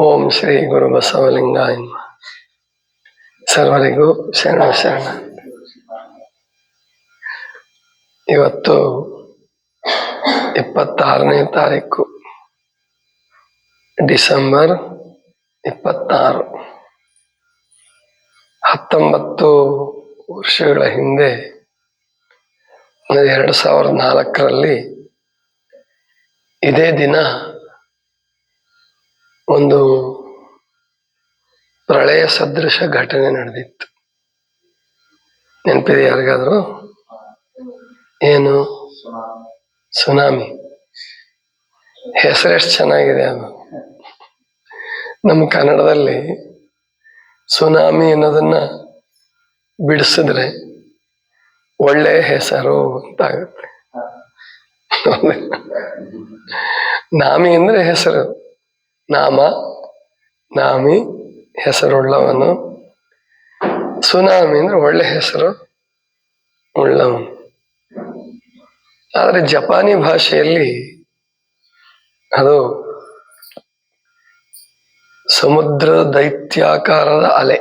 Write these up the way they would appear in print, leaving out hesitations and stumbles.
ಓಂ ಶ್ರೀ ಗುರು ಬಸವಲಿಂಗಾಯ ಸರ್ವರಿಗೂ ಶರಣ ಶರಣ. ಇವತ್ತು 26ನೇ ತಾರೀಕು ಡಿಸೆಂಬರ್ 26. 19 ವರ್ಷಗಳ ಹಿಂದೆ 2004ರಲ್ಲಿ ಇದೇ ದಿನ ಒಂದು ಪ್ರಳಯ ಸದೃಶ ಘಟನೆ ನಡೆದಿತ್ತು. ನೆನಪಿದೆ ಯಾರಿಗಾದ್ರು? ಏನು? ಸುನಾಮಿ. ಹೆಸರೆಷ್ಟು ಚೆನ್ನಾಗಿದೆ ಅದು. ನಮ್ಮ ಕನ್ನಡದಲ್ಲಿ ಸುನಾಮಿ ಅನ್ನೋದನ್ನ ಬಿಡಿಸಿದ್ರೆ ಒಳ್ಳೆಯ ಹೆಸರು ಅಂತಾಗುತ್ತೆ. ನಾಮಿ ಅಂದ್ರೆ ಹೆಸರು, ನಾಮ, ನಾಮಿ ಹೆಸರುಳ್ಳವನು. ಸುನಾಮಿ ಅಂದ್ರೆ ಒಳ್ಳೆ ಹೆಸರು ಉಳ್ಳವನು. ಆದರೆ ಜಪಾನಿ ಭಾಷೆಯಲ್ಲಿ ಅದು ಸಮುದ್ರ ದೈತ್ಯಾಕಾರದ ಅಲೆ,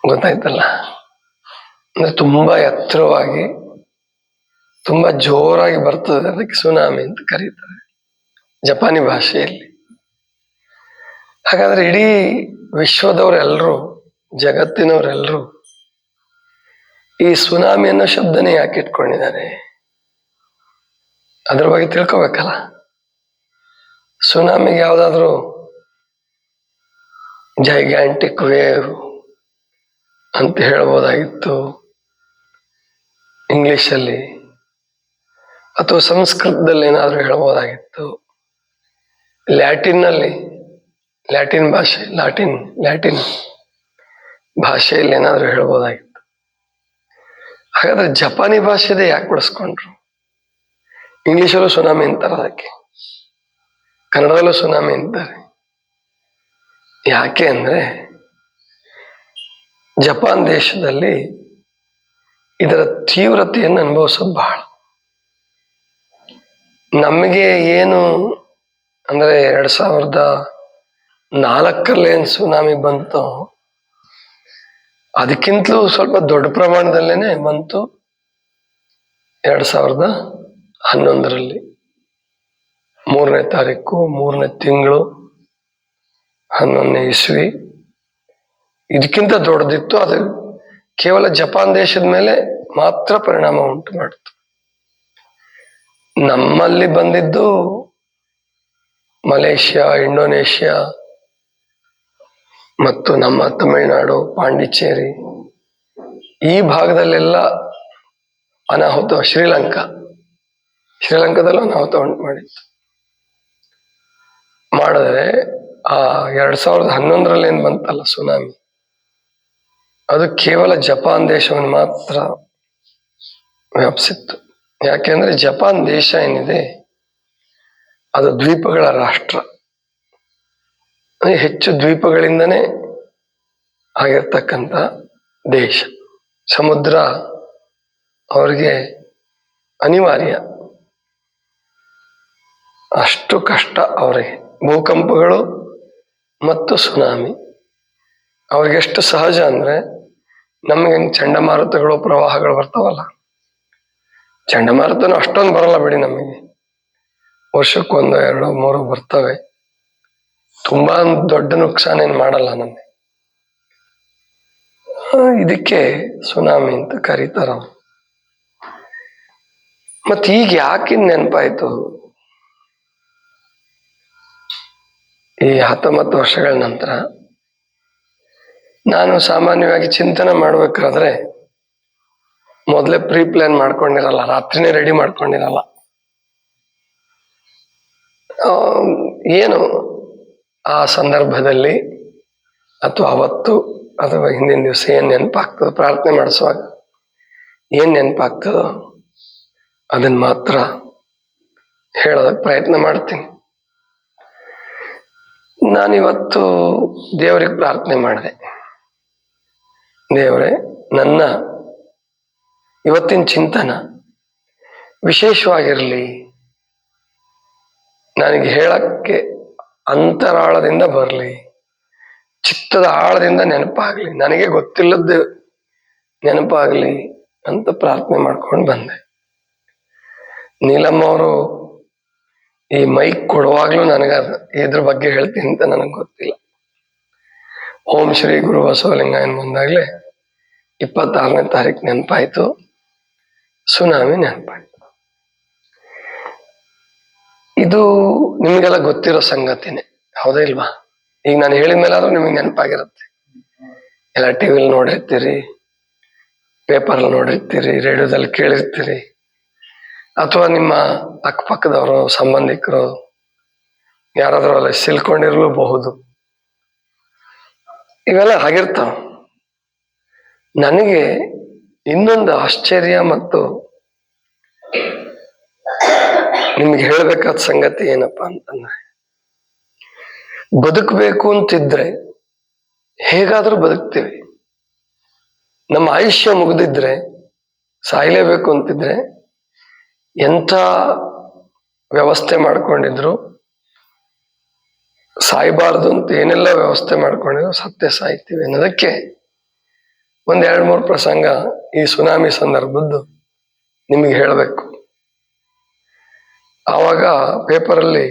ಗೊತ್ತಾಯ್ತಲ್ಲ? ಅಂದ್ರೆ ತುಂಬಾ ಎತ್ತರವಾಗಿ ತುಂಬಾ ಜೋರಾಗಿ ಬರ್ತದೆ, ಅದಕ್ಕೆ ಸುನಾಮಿ ಅಂತ ಕರೀತಾರೆ ಜಪಾನಿ ಭಾಷೆಯಲ್ಲಿ. ಹಾಗಾದ್ರೆ ಇಡೀ ವಿಶ್ವದವರೆಲ್ಲರೂ, ಜಗತ್ತಿನವರೆಲ್ಲರೂ ಈ ಸುನಾಮಿ ಅನ್ನೋ ಶಬ್ದನೇ ಯಾಕೆ ಇಟ್ಕೊಂಡಿದ್ದಾರೆ? ಅದ್ರ ಬಗ್ಗೆ ತಿಳ್ಕೊಬೇಕಲ್ಲ. ಸುನಾಮಿಗೆ ಯಾವ್ದಾದ್ರು ಜೈಗ್ಯಾಂಟಿಕ್ ವೇವ್ ಅಂತ ಹೇಳ್ಬೋದಾಗಿತ್ತು ಇಂಗ್ಲಿಷಲ್ಲಿ, ಅಥವಾ ಸಂಸ್ಕೃತದಲ್ಲಿ ಏನಾದ್ರು ಹೇಳ್ಬೋದಾಗಿತ್ತು, ಲ್ಯಾಟಿನ್ ಭಾಷೆಯಲ್ಲಿ ಏನಾದ್ರು ಹೇಳ್ಬೋದಾಗಿತ್ತು. ಹಾಗಾದ್ರೆ ಜಪಾನಿ ಭಾಷೆದೇ ಯಾಕೆ ಬಳಸ್ಕೊಂಡ್ರು? ಇಂಗ್ಲಿಷಲ್ಲೂ ಸುನಾಮಿ ಅಂತಾರೆ, ಅದಕ್ಕೆ ಕನ್ನಡದಲ್ಲೂ ಸುನಾಮಿ ಅಂತಾರೆ. ಯಾಕೆ ಅಂದ್ರೆ ಜಪಾನ್ ದೇಶದಲ್ಲಿ ಇದರ ತೀವ್ರತೆಯನ್ನು ಅನುಭವಿಸೋದು ಬಹಳ. ನಮಗೆ ಏನು ಅಂದ್ರೆ 2004ರಲ್ಲಿ ಏನು ಸುನಾಮಿ ಬಂತು, ಅದಕ್ಕಿಂತಲೂ ಸ್ವಲ್ಪ ದೊಡ್ಡ ಪ್ರಮಾಣದಲ್ಲೇನೆ ಬಂತು 2011ರಲ್ಲಿ 3ನೇ ತಾರೀಕು 3ನೇ ತಿಂಗಳು 11ನೇ ಇಸ್ವಿ. ಇದಕ್ಕಿಂತ ದೊಡ್ಡದಿತ್ತು. ಅದು ಕೇವಲ ಜಪಾನ್ ದೇಶದ ಮೇಲೆ ಮಾತ್ರ ಪರಿಣಾಮ ಉಂಟು ಮಾಡಿತು. ನಮ್ಮಲ್ಲಿ ಬಂದಿದ್ದು ಮಲೇಷ್ಯಾ, ಇಂಡೋನೇಷ್ಯಾ ಮತ್ತು ನಮ್ಮ ತಮಿಳುನಾಡು, ಪಾಂಡಿಚೇರಿ ಈ ಭಾಗದಲ್ಲೆಲ್ಲ ಅನಾಹುತ. ಶ್ರೀಲಂಕಾದಲ್ಲೂ ಅನಾಹುತ ಉಂಟು ಮಾಡಿತ್ತು. ಮಾಡಿದ್ರೆ ಆ 2011ರಲ್ಲಿ ಏನ್ ಬಂತಲ್ಲ ಸುನಾಮಿ, ಅದು ಕೇವಲ ಜಪಾನ್ ದೇಶವನ್ನು ಮಾತ್ರ ವ್ಯಾಪಿಸಿತ್ತು. ಯಾಕೆಂದ್ರೆ ಜಪಾನ್ ದೇಶ ಏನಿದೆ ಅದು ದ್ವೀಪಗಳ ರಾಷ್ಟ್ರ. ಹೆಚ್ಚು ದ್ವೀಪಗಳಿಂದನೇ ಆಗಿರ್ತಕ್ಕಂಥ ದೇಶ. ಸಮುದ್ರ ಅವರಿಗೆ ಅನಿವಾರ್ಯ, ಅಷ್ಟು ಕಷ್ಟ ಅವರಿಗೆ. ಭೂಕಂಪಗಳು ಮತ್ತು ಸುನಾಮಿ ಅವ್ರಿಗೆಷ್ಟು ಸಹಜ ಅಂದ್ರೆ, ನಮಗೆ ಚಂಡಮಾರುತಗಳು, ಪ್ರವಾಹಗಳು ಬರ್ತಾವಲ್ಲ, ಚಂಡಮಾರುತನೂ ಅಷ್ಟೊಂದು ಬರಲ್ಲ ಬಿಡಿ ನಮಗೆ, ವರ್ಷಕ್ಕೊಂದು 2, 3 ಬರ್ತವೆ. ತುಂಬಾ ದೊಡ್ಡ ನುಕ್ಸಾನ ಏನು ಮಾಡಲ್ಲ ನಮಗೆ. ಇದಕ್ಕೆ ಸುನಾಮಿ ಅಂತ ಕರೀತಾರ. ಮತ್ತೆ ಈಗ ಯಾಕೆ ನೆನಪಾಯ್ತು? ಈ 19 ವರ್ಷಗಳ ನಂತರ ನಾನು ಸಾಮಾನ್ಯವಾಗಿ ಚಿಂತನೆ ಮಾಡ್ಬೇಕಾದ್ರೆ ಮೊದಲೇ ಪ್ಲಾನ್ ಮಾಡ್ಕೊಂಡಿರಲ್ಲ, ರಾತ್ರಿನೇ ರೆಡಿ ಮಾಡ್ಕೊಂಡಿರಲ್ಲ. ಏನು ಆ ಸಂದರ್ಭದಲ್ಲಿ ಅಥವಾ ಅವತ್ತು ಅಥವಾ ಹಿಂದಿನ ದಿವಸ ಏನ್ ನೆನಪಾಗ್ತದೋ, ಪ್ರಾರ್ಥನೆ ಮಾಡಿಸುವಾಗ ಏನ್ ನೆನಪಾಗ್ತದೋ ಅದನ್ನ ಮಾತ್ರ ಹೇಳೋದಕ್ಕೆ ಪ್ರಯತ್ನ ಮಾಡ್ತೀನಿ. ನಾನಿವತ್ತು ದೇವರಿಗೆ ಪ್ರಾರ್ಥನೆ ಮಾಡಿದೆ, ದೇವರೇ, ನನ್ನ ಇವತ್ತಿನ ಚಿಂತನ ವಿಶೇಷವಾಗಿರಲಿ, ನನಗೆ ಹೇಳಕ್ಕೆ ಅಂತರಾಳದಿಂದ ಬರಲಿ, ಚಿತ್ತದ ಆಳದಿಂದ ನೆನಪಾಗ್ಲಿ, ನನಗೆ ಗೊತ್ತಿಲ್ಲದ್ದು ನೆನಪಾಗ್ಲಿ ಅಂತ ಪ್ರಾರ್ಥನೆ ಮಾಡ್ಕೊಂಡು ಬಂದೆ. ನೀಲಮ್ಮ ಅವರು ಈ ಮೈಕ್ ಕೊಡುವಾಗ್ಲೂ ನನಗೆ ಇದ್ರ ಬಗ್ಗೆ ಹೇಳ್ತೀನಿ ಅಂತ ನನಗೆ ಗೊತ್ತಿಲ್ಲ. ಓಂ ಶ್ರೀ ಗುರು ಬಸವಲಿಂಗಾಯನ್ ಬಂದಾಗ್ಲೇ 26ನೇ ತಾರೀಕು ನೆನಪಾಯ್ತು, ಸುನಾಮಿ ನೆನಪಾಯ್ತು. ಇದು ನಿಮಗೆಲ್ಲ ಗೊತ್ತಿರೋ ಸಂಗತಿನೇ, ಹೌದಾ ಇಲ್ವಾ? ಈಗ ನಾನು ಹೇಳಿದ ಮೇಲಾದ್ರೂ ನಿಮಗೆ ನೆನಪಾಗಿರುತ್ತೆ. ಎಲ್ಲ ಟಿವಿಲಿ ನೋಡಿರ್ತೀರಿ, ಪೇಪರಲ್ಲಿ ನೋಡಿರ್ತೀರಿ, ರೇಡಿಯೋದಲ್ಲಿ ಕೇಳಿರ್ತೀರಿ, ಅಥವಾ ನಿಮ್ಮ ಅಕ್ಕಪಕ್ಕದವರು ಸಂಬಂಧಿಕರು ಯಾರಾದ್ರೂ ಅಲ್ಲಿ ಸಿಲ್ಕೊಂಡಿರಲೂಬಹುದು. ಇವೆಲ್ಲ ಆಗಿರ್ತಾವ. ನನಗೆ ಇನ್ನೊಂದು ಆಶ್ಚರ್ಯ ಮತ್ತು ನಿಮ್ಗೆ ಹೇಳ್ಬೇಕಾದ ಸಂಗತಿ ಏನಪ್ಪಾ ಅಂತಂದ್ರೆ, ಬದುಕಬೇಕು ಅಂತಿದ್ರೆ ಹೇಗಾದ್ರೂ ಬದುಕ್ತೀವಿ. ನಮ್ಮ ಆಯುಷ್ಯ ಮುಗಿದಿದ್ರೆ, ಸಾಯ್ಲೇಬೇಕು ಅಂತಿದ್ರೆ ಎಂಥ ವ್ಯವಸ್ಥೆ ಮಾಡ್ಕೊಂಡಿದ್ರು, ಸಾಯ್ಬಾರ್ದು ಅಂತ ಏನೆಲ್ಲ ವ್ಯವಸ್ಥೆ ಮಾಡ್ಕೊಂಡಿದ್ರು, ಸತ್ಯ ಸಾಯ್ತೀವಿ ಅನ್ನೋದಕ್ಕೆ ಒಂದ್ 2-3 ಪ್ರಸಂಗ ಈ ಸುನಾಮಿ ಸಂದರ್ಭದ್ದು ನಿಮಗೆ ಹೇಳಬೇಕು. ಆವಾಗ ಪೇಪರಲ್ಲಿ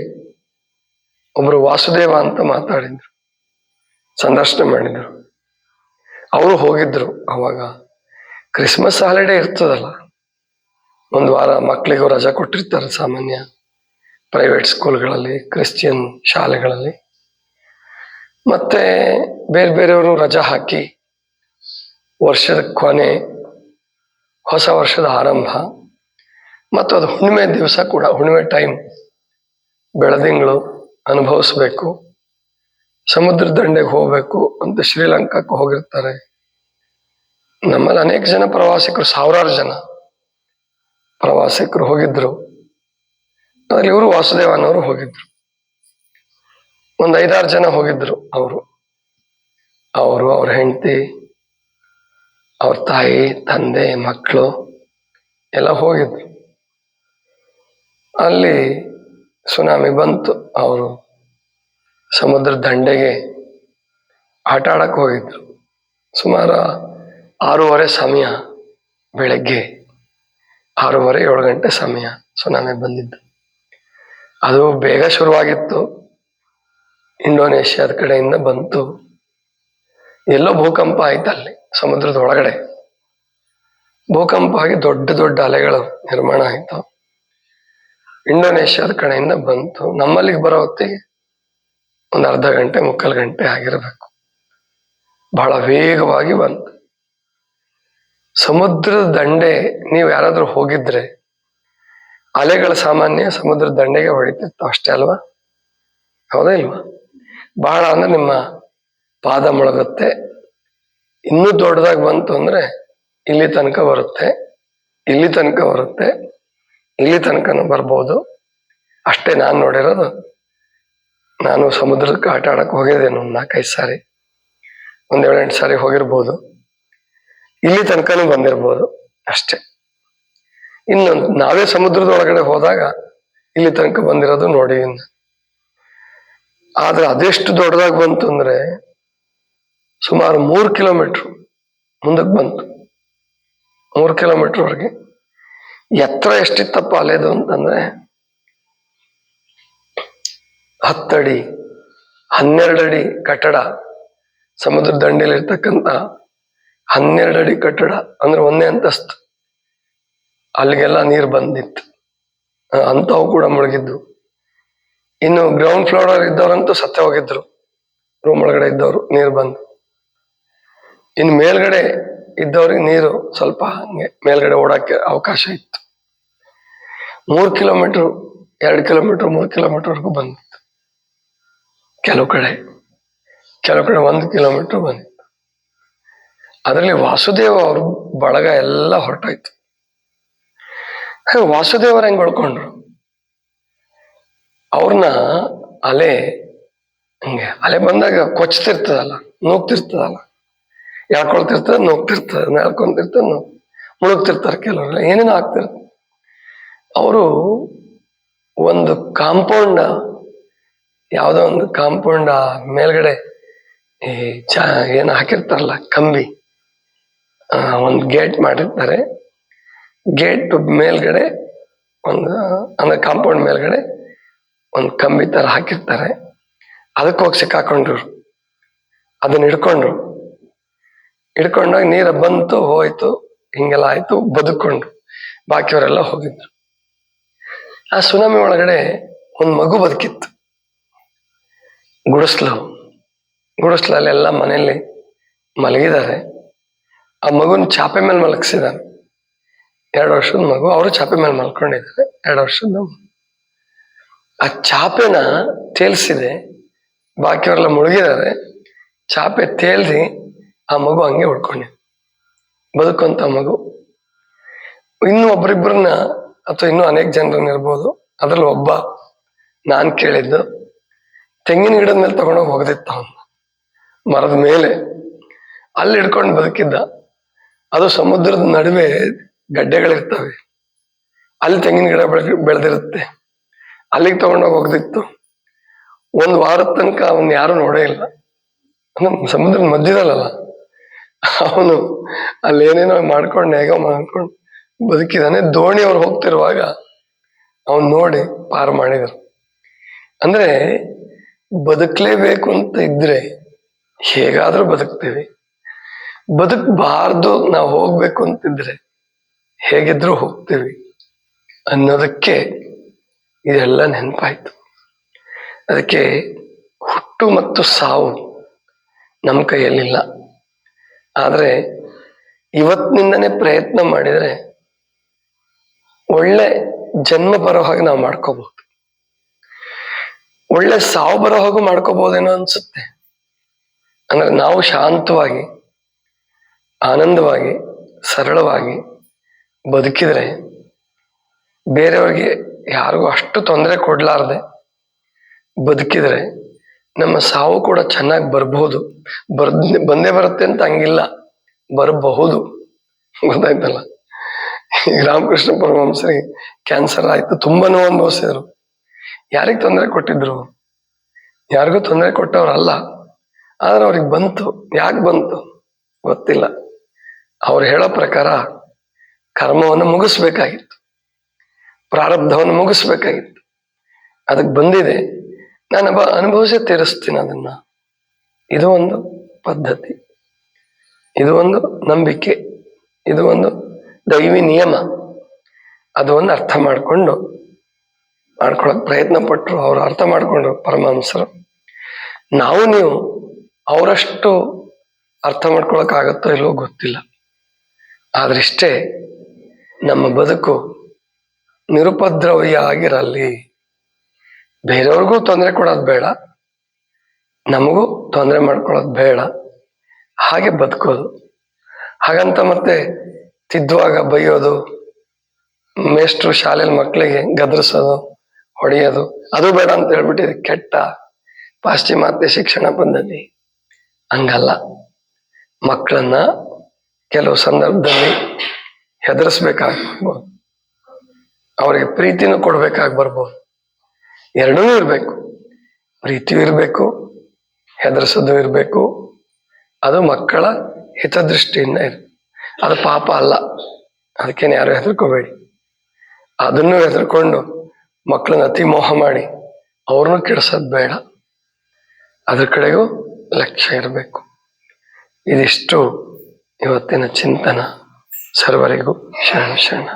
ಒಬ್ರು ವಾಸುದೇವ ಅಂತ ಮಾತಾಡಿದ್ರು, ಸಂದರ್ಶನ ಮಾಡಿದ್ರು. ಅವರು ಹೋಗಿದ್ರು. ಅವಾಗ ಕ್ರಿಸ್ಮಸ್ ಹಾಲಿಡೇ ಇರ್ತದಲ್ಲ, 1 ವಾರ ಮಕ್ಕಳಿಗೂ ರಜಾ ಕೊಟ್ಟಿರ್ತಾರೆ ಸಾಮಾನ್ಯ ಪ್ರೈವೇಟ್ ಸ್ಕೂಲ್ಗಳಲ್ಲಿ, ಕ್ರಿಶ್ಚಿಯನ್ ಶಾಲೆಗಳಲ್ಲಿ. ಮತ್ತೆ ಬೇರೆ ಬೇರೆಯವರು ರಜಾ ಹಾಕಿ ವರ್ಷದ ಕೊನೆ, ಹೊಸ ವರ್ಷದ ಆರಂಭ, ಮತ್ತು ಅದು ಹುಣ್ಣಿಮೆ ದಿವಸ ಕೂಡ, ಹುಣ್ಣಿಮೆ ಟೈಮ್, ಬೆಳದಿಂಗಳು ಅನುಭವಿಸ್ಬೇಕು, ಸಮುದ್ರ ದಂಡೆಗೆ ಹೋಗ್ಬೇಕು ಅಂತ ಶ್ರೀಲಂಕಾಕ್ಕೆ ಹೋಗಿರ್ತಾರೆ. ನಮ್ಮಲ್ಲಿ ಅನೇಕ ಜನ ಪ್ರವಾಸಿಗರು, 1000 ಜನ ಪ್ರವಾಸಿಗರು ಹೋಗಿದ್ರು. ಅದ್ರಲ್ಲಿ ಇವರು ವಾಸುದೇವನವರು ಹೋಗಿದ್ರು. ಒಂದು 5-6 ಜನ ಹೋಗಿದ್ರು. ಅವರು ಅವ್ರ ಹೆಂಡತಿ, ಅವ್ರ ತಾಯಿ, ತಂದೆ, ಮಕ್ಕಳು ಎಲ್ಲ ಹೋಗಿದ್ರು. ಅಲ್ಲಿ ಸುನಾಮಿ ಬಂತು. ಅವರು ಸಮುದ್ರ ದಂಡೆಗೆ ಆಟ ಆಡಕ್ಕೆ ಹೋಗಿದ್ರು. ಸುಮಾರು 6:30 ಸಮಯ, ಬೆಳಗ್ಗೆ 6:30-7 ಗಂಟೆ ಸಮಯ ಸುನಾಮಿ ಬಂದಿದ್ದು. ಅದು ಬೇಗ ಶುರುವಾಗಿತ್ತು. ಇಂಡೋನೇಷ್ಯಾದ ಕಡೆಯಿಂದ ಬಂತು. ಎಲ್ಲೋ ಭೂಕಂಪ ಆಯ್ತು, ಅಲ್ಲಿ ಸಮುದ್ರದ ಒಳಗಡೆ ಭೂಕಂಪ ಆಗಿ ದೊಡ್ಡ ದೊಡ್ಡ ಅಲೆಗಳು ನಿರ್ಮಾಣ ಆಯ್ತು. ಇಂಡೋನೇಷ್ಯಾದ ಕಡೆಯಿಂದ ಬಂತು. ನಮ್ಮಲ್ಲಿಗೆ ಬರೋ ಹೊತ್ತಿಗೆ ಒಂದು ಅರ್ಧ ಗಂಟೆ, 3/4 ಗಂಟೆ ಆಗಿರಬೇಕು. ಬಹಳ ವೇಗವಾಗಿ ಬಂತು. ಸಮುದ್ರದ ದಂಡೆ ನೀವು ಯಾರಾದ್ರೂ ಹೋಗಿದ್ರೆ, ಅಲೆಗಳು ಸಾಮಾನ್ಯ ಸಮುದ್ರದ ದಂಡೆಗೆ ಹೊಡಿತಿರ್ತಾವ, ಅಷ್ಟೇ ಅಲ್ವಾ? ಹೌದಾ ಇಲ್ವಾ? ಬಹಳ ಅಂದ್ರೆ ನಿಮ್ಮ ಪಾದ ಮುಳುಗುತ್ತೆ. ಇನ್ನೂ ದೊಡ್ಡದಾಗಿ ಬಂತು ಅಂದ್ರೆ ಇಲ್ಲಿ ತನಕ ಬರುತ್ತೆ, ಇಲ್ಲಿ ತನಕ ಬರುತ್ತೆ, ಇಲ್ಲಿ ತನಕನೂ ಬರ್ಬೋದು. ಅಷ್ಟೇ ನಾನು ನೋಡಿರೋದು. ನಾನು ಸಮುದ್ರಕ್ಕೆ ಆಟ ಆಡಕ್ಕೆ ಹೋಗಿದ್ದೇನೆ 4-5 ಸಾರಿ, 7-8 ಸಾರಿ ಹೋಗಿರ್ಬೋದು. ಇಲ್ಲಿ ತನಕನೂ ಬಂದಿರ್ಬೋದು ಅಷ್ಟೇ. ಇನ್ನು ನಾವೇ ಸಮುದ್ರದ ಒಳಗಡೆ ಹೋದಾಗ ಇಲ್ಲಿ ತನಕ ಬಂದಿರೋದು ನೋಡಿ. ಆದ್ರೆ ಅದೆಷ್ಟು ದೊಡ್ಡದಾಗಿ ಬಂತು ಅಂದ್ರೆ ಸುಮಾರು 3 ಕಿಲೋಮೀಟರ್ ಮುಂದಕ್ಕೆ ಬಂತು. 3 ಕಿಲೋಮೀಟರ್ ವರೆಗೆ ಎತ್ತರ ಎಷ್ಟಿತ್ತಪ್ಪ ಅಲೆದು ಅಂತಂದ್ರೆ 10 ಅಡಿ, 12 ಅಡಿ ಕಟ್ಟಡ. ಸಮುದ್ರ ದಂಡೆಯಲ್ಲಿ ಇರ್ತಕ್ಕಂಥ 12 ಅಡಿ ಕಟ್ಟಡ ಅಂದ್ರೆ 1ನೇ ಅಂತಸ್ತು. ಅಲ್ಲಿಗೆಲ್ಲ ನೀರು ಬಂದಿತ್ತು, ಅಂಥವು ಕೂಡ ಮುಳುಗಿದ್ದು. ಇನ್ನು ಗ್ರೌಂಡ್ ಫ್ಲೋರ್ ಇದ್ದವ್ರಂತೂ ಸತ್ತೇ ಹೋಗಿದ್ರು, ರೂಮ್ ಒಳಗಡೆ ಇದ್ದವರು ನೀರು ಬಂದು. ಇನ್ನು ಮೇಲ್ಗಡೆ ಇದ್ದವ್ರಿಗೆ ನೀರು ಸ್ವಲ್ಪ ಹಂಗೆ ಮೇಲ್ಗಡೆ ಓಡಕ್ಕೆ ಅವಕಾಶ ಇತ್ತು. 3 ಕಿಲೋಮೀಟರ್, 2 ಕಿಲೋಮೀಟರ್, 3 ಕಿಲೋಮೀಟರ್ವರೆಗೂ ಬಂದಿತ್ತು. ಕೆಲವು ಕಡೆ 1 ಕಿಲೋಮೀಟರ್ ಬಂದಿತ್ತು. ಅದರಲ್ಲಿ ವಾಸುದೇವ ಅವರು ಬಳಗ ಎಲ್ಲ ಹೊರಟೋಯ್ತು. ವಾಸುದೇವರು ಹೆಂಗ್ ಉಳ್ಕೊಂಡ್ರು? ಅವ್ರನ್ನ ಅಲೆ ಬಂದಾಗ ಕೊಚ್ತಿರ್ತದಲ್ಲ, ನೂಗ್ತಿರ್ತದಲ್ಲ, ಎಳ್ಕೊಳ್ತಿರ್ತದ, ನೂಗ್ತಿರ್ತದ, ಎಳ್ಕೊಂತಿರ್ತದ, ಮುಳುಗ್ತಿರ್ತಾರೆ. ಕೆಲವ್ರೆಲ್ಲ ಏನೇನೋ ಆಗ್ತಿರ್ತದೆ. ಅವರು ಒಂದು ಕಾಂಪೌಂಡ್, ಯಾವುದೋ ಒಂದು ಕಾಂಪೌಂಡ್ ಮೇಲ್ಗಡೆ ಈ ಏನು ಹಾಕಿರ್ತಾರಲ್ಲ ಕಂಬಿ, ಒಂದು ಗೇಟ್ ಮಾಡಿರ್ತಾರೆ. ಗೇಟ್ ಮೇಲ್ಗಡೆ ಒಂದು ಅಂದ್ರೆ ಕಾಂಪೌಂಡ್ ಮೇಲ್ಗಡೆ ಒಂದು ಕಂಬಿ ತರ ಹಾಕಿರ್ತಾರೆ. ಅದಕ್ಕೆ ಹೋಗಿ ಸಿಕ್ಕಾಕೊಂಡ್ರು. ಅದನ್ನ ಹಿಡ್ಕೊಂಡಾಗ ನೀರ ಬಂತು ಹೋಯ್ತು, ಹಿಂಗೆಲ್ಲ ಆಯ್ತು, ಬದುಕೊಂಡ್ರು. ಬಾಕಿಯವರೆಲ್ಲ ಹೋಗಿದ್ರು. ಆ ಸುನಾಮಿ ಒಳಗಡೆ ಒಂದು ಮಗು ಬದುಕಿತ್ತು. ಗುಡಿಸ್ಲಲ್ಲಿ ಎಲ್ಲ ಮನೆಯಲ್ಲಿ ಮಲಗಿದ್ದಾರೆ. ಆ ಮಗುನ ಚಾಪೆ ಮೇಲೆ ಮಲಗಿಸಿದಾರೆ. 2 ವರ್ಷದ ಮಗು. ಅವರು ಚಾಪೆ ಮೇಲೆ ಮಲ್ಕೊಂಡಿದ್ದಾರೆ. 2 ವರ್ಷದ. ಆ ಚಾಪೆನ ತೇಲ್ಸಿದೆ. ಬಾಕಿಯವರೆಲ್ಲ ಮುಳುಗಿದ್ದಾರೆ. ಚಾಪೆ ತೇಲ್ಸಿ ಆ ಮಗು ಹಂಗೆ ಉಳ್ಕೊಂಡಿದೆ, ಬದುಕುವಂತ ಮಗು. ಇನ್ನೂ ಒಬ್ರಿಬ್ಬರನ್ನ ಅಥವಾ ಇನ್ನೂ ಅನೇಕ ಜನರನ್ನ ಇರ್ಬೋದು. ಅದ್ರಲ್ಲಿ ಒಬ್ಬ ನಾನ್ ಕೇಳಿದ್ದು, ತೆಂಗಿನ ಗಿಡದ ಮೇಲೆ ತಗೊಂಡೋಗಿ ಹೋಗದಿತ್ತ ಅವನ್ನ, ಮರದ ಮೇಲೆ. ಅಲ್ಲಿ ಹಿಡ್ಕೊಂಡು ಬದುಕಿದ್ದ. ಅದು ಸಮುದ್ರದ ನಡುವೆ ಗಡ್ಡೆಗಳಿರ್ತವೆ, ಅಲ್ಲಿ ತೆಂಗಿನ ಗಿಡ ಬೆಳೆದಿರುತ್ತೆ. ಅಲ್ಲಿಗೆ ತಗೊಂಡೋಗಿ ಹೋಗದಿತ್ತು. 1 ವಾರದ ತನಕ ಅವನ್ ಯಾರು ನೋಡೇ ಇಲ್ಲ. ಸಮುದ್ರದ ಮಧ್ಯದಲ್ಲ, ಅವನು ಅಲ್ಲಿ ಏನೇನೋ ಮಾಡ್ಕೊಂಡು ಹೇಗೋ ಮಾಡ್ಕೊಂಡು ಬದುಕಿದಾನೆ. ದೋಣಿಯವ್ರು ಹೋಗ್ತಿರುವಾಗ ಅವನ್ ನೋಡಿ ಪಾರು ಮಾಡಿದರು. ಅಂದ್ರೆ ಬದುಕಲೇಬೇಕು ಅಂತ ಇದ್ರೆ ಹೇಗಾದ್ರೂ ಬದುಕ್ತೀವಿ. ಬದುಕಬಾರ್ದು ನಾವು ಹೋಗ್ಬೇಕು ಅಂತಿದ್ರೆ ಹೇಗಿದ್ರು ಹೋಗ್ತೀವಿ ಅನ್ನೋದಕ್ಕೆ ಇದೆಲ್ಲ ನೆನಪಾಯ್ತು. ಅದಕ್ಕೆ ಹುಟ್ಟು ಮತ್ತು ಸಾವು ನಮ್ಮ ಕೈಯಲ್ಲಿಲ್ಲ. ಆದ್ರೆ ಇವತ್ತಿನಿಂದನೇ ಪ್ರಯತ್ನ ಮಾಡಿದ್ರೆ ಒಳ್ಳೆ ಜನ್ಮ ಬರೋ ಹಾಗೆ ನಾವು ಮಾಡ್ಕೋಬಹುದು. ಒಳ್ಳೆ ಸಾವು ಬರೋ ಹಾಗೂ ಮಾಡ್ಕೋಬಹುದೇನೋ ಅನ್ಸುತ್ತೆ. ಅಂದ್ರೆ ನಾವು ಶಾಂತವಾಗಿ, ಆನಂದವಾಗಿ, ಸರಳವಾಗಿ ಬದುಕಿದ್ರೆ, ಬೇರೆಯವ್ರಿಗೆ ಯಾರಿಗೂ ಅಷ್ಟು ತೊಂದರೆ ಕೊಡ್ಲಾರ್ದೆ ಬದುಕಿದ್ರೆ ನಮ್ಮ ಸಾವು ಕೂಡ ಚೆನ್ನಾಗಿ ಬರ್ಬಹುದು. ಬಂದೇ ಬರುತ್ತೆ ಅಂತ ಹಂಗಿಲ್ಲ, ಬರಬಹುದು. ಗೊತ್ತಾಯ್ತಲ್ಲ. ಈ ರಾಮಕೃಷ್ಣ ಪರಮಹಂಸರಿಗೆ ಕ್ಯಾನ್ಸರ್ ಆಯ್ತು, ತುಂಬಾ ನೋವು ಅನುಭವಿಸಿದ್ರು. ಯಾರಿಗೆ ತೊಂದರೆ ಕೊಟ್ಟಿದ್ರು? ಯಾರಿಗೂ ತೊಂದರೆ ಕೊಟ್ಟವ್ರಲ್ಲ. ಆದ್ರೆ ಅವ್ರಿಗೆ ಬಂತು. ಯಾಕೆ ಬಂತು ಗೊತ್ತಿಲ್ಲ. ಅವ್ರು ಹೇಳೋ ಪ್ರಕಾರ ಕರ್ಮವನ್ನು ಮುಗಿಸ್ಬೇಕಾಗಿತ್ತು, ಪ್ರಾರಬ್ಧವನ್ನು ಮುಗಿಸ್ಬೇಕಾಗಿತ್ತು. ಅದಕ್ಕೆ ಬಂದಿದೆ. ನಾನು ಅನುಭವಿಸಿ ತೀರಿಸ್ತೀನಿ ಅದನ್ನ. ಇದು ಒಂದು ಪದ್ಧತಿ, ಇದು ಒಂದು ನಂಬಿಕೆ, ಇದು ಒಂದು ದೈವಿ ನಿಯಮ. ಅದು ಒಂದು ಅರ್ಥ ಮಾಡ್ಕೊಳಕ್ ಪ್ರಯತ್ನ ಪಟ್ಟರು. ಅವ್ರು ಅರ್ಥ ಮಾಡ್ಕೊಂಡ್ರು ಪರಮಹಂಸರು. ನೀವು ಅವರಷ್ಟು ಅರ್ಥ ಮಾಡ್ಕೊಳಕ್ ಆಗತ್ತೋ ಇಲ್ವೋ ಗೊತ್ತಿಲ್ಲ. ಆದ್ರಿಷ್ಟೇ, ನಮ್ಮ ಬದುಕು ನಿರುಪದ್ರವ್ಯ ಆಗಿರಲಿ. ಬೇರೆಯವ್ರಿಗೂ ತೊಂದರೆ ಕೊಡೋದು ಬೇಡ, ನಮಗೂ ತೊಂದರೆ ಮಾಡ್ಕೊಳ್ಳೋದು ಬೇಡ. ಹಾಗೆ ಬದುಕೋದು. ಹಾಗಂತ ಮತ್ತೆ ತಿದ್ದುವಾಗ ಬೈಯೋದು, ಮೇಷ್ಟ್ರು ಶಾಲೆಯಲ್ಲಿ ಮಕ್ಕಳಿಗೆ ಗದರಿಸೋದು, ಹೊಡೆಯೋದು, ಅದು ಬೇಡ ಅಂತ ಹೇಳ್ಬಿಟ್ಟಿದೆ ಕೆಟ್ಟ ಪಾಶ್ಚಿಮಾತ್ಯ ಶಿಕ್ಷಣ ಪದ್ಧತಿ. ಹಂಗಲ್ಲ. ಮಕ್ಕಳನ್ನ ಕೆಲವು ಸಂದರ್ಭದಲ್ಲಿ ಹೆದರಿಸ್ಬೇಕಾಗ್ಬೋದು, ಅವರಿಗೆ ಪ್ರೀತಿನೂ ಕೊಡ್ಬೇಕಾಗಿ ಬರ್ಬೋದು. ಎರಡೂ ಇರ್ಬೇಕು. ಪ್ರೀತಿಯೂ ಇರ್ಬೇಕು, ಹೆದರಿಸೋದು ಇರ್ಬೇಕು. ಅದು ಮಕ್ಕಳ ಹಿತದೃಷ್ಟಿಯಿಂದ ಅದು ಪಾಪ ಅಲ್ಲ. ಅದಕ್ಕೇನು ಯಾರು ಹೆದರ್ಕೋಬೇಡಿ. ಅದನ್ನು ಹೆದರ್ಕೊಂಡು ಮಕ್ಕಳನ್ನ ಅತಿ ಮೋಹ ಮಾಡಿ ಅವ್ರನ್ನೂ ಕೆಡಿಸೋದು ಬೇಡ. ಅದ್ರ ಕಡೆಗೂ ಲಕ್ಷ್ಯ ಇರಬೇಕು. ಇದಿಷ್ಟು ಇವತ್ತಿನ ಚಿಂತನ. ಸರ್ವರಿಗೂ ಶರಣ.